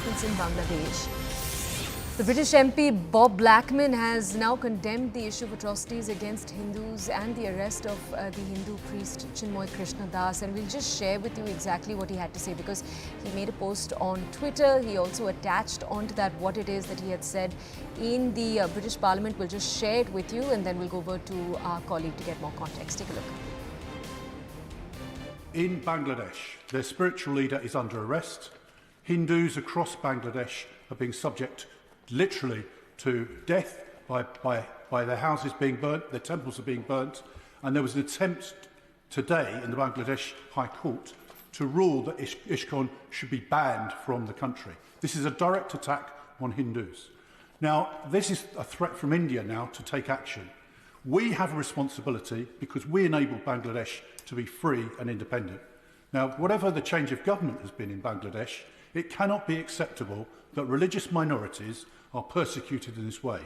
developments in Bangladesh. The British MP Bob Blackman has now condemned the issue of atrocities against Hindus and the arrest of the Hindu priest Chinmoy Krishna Das. And we'll just share with you exactly what he had to say, because he made a post on Twitter. He also attached onto that what it is that he had said in the British Parliament. We'll just share it with you, and then we'll go over to our colleague to get more context. Take a look. In Bangladesh, their spiritual leader is under arrest. Hindus across Bangladesh are being subject literally to death by their houses being burnt, their temples are being burnt, and there was an attempt today in the Bangladesh High Court to rule that ISKCON should be banned from the country. This is a direct attack on Hindus. Now, this is a threat from India now to take action. We have a responsibility because we enabled Bangladesh to be free and independent. Now, whatever the change of government has been in Bangladesh, it cannot be acceptable that religious minorities are persecuted in this way.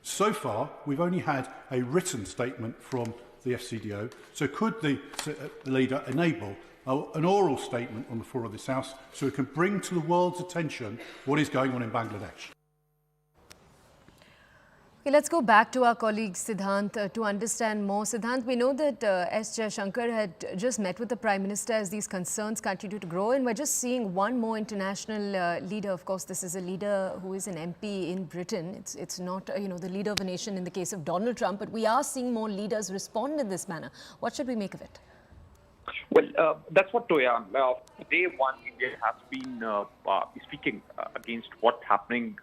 So far, we've only had a written statement from the FCDO, so could the leader enable an oral statement on the floor of this House so it can bring to the world's attention what is going on in Bangladesh? Okay, let's go back to our colleague Siddhant to understand more. Siddhant, we know that S. Jaishankar had just met with the Prime Minister as these concerns continue to grow, and we're just seeing one more international leader. Of course, this is a leader who is an MP in Britain. It's not, the leader of a nation in the case of Donald Trump, but we are seeing more leaders respond in this manner. What should we make of it? Well, that's what Toya. Day one, India has been speaking against what's happening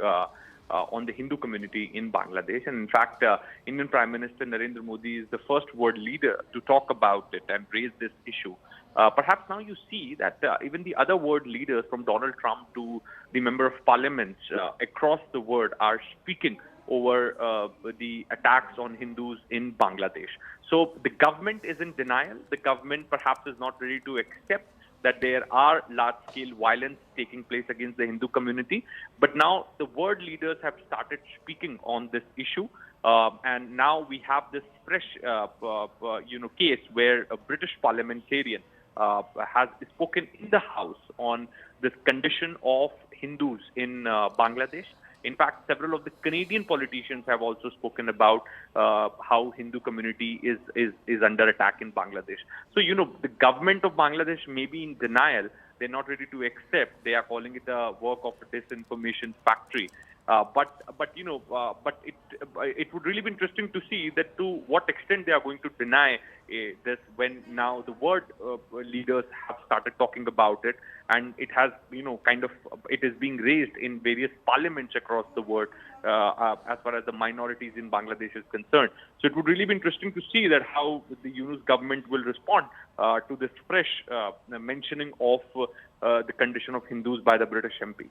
on the Hindu community in Bangladesh. And in fact, Indian Prime Minister Narendra Modi is the first world leader to talk about it and raise this issue. Perhaps now you see that even the other world leaders, from Donald Trump to the Member of Parliament across the world, are speaking over the attacks on Hindus in Bangladesh. So the government is in denial. The government perhaps is not ready to accept that there are large-scale violence taking place against the Hindu community. But now the world leaders have started speaking on this issue. And now we have this fresh case where a British parliamentarian has spoken in the House on this condition of Hindus in Bangladesh. In fact, several of the Canadian politicians have also spoken about how Hindu community is under attack in Bangladesh. So, the government of Bangladesh may be in denial. They're not ready to accept. They are calling it a work of a disinformation factory. But it would really be interesting to see that to what extent they are going to deny this when now the world leaders have started talking about it, and it has it is being raised in various parliaments across the world as far as the minorities in Bangladesh is concerned. So it would really be interesting to see that how the Yunus government will respond to this fresh mentioning of the condition of Hindus by the British MP.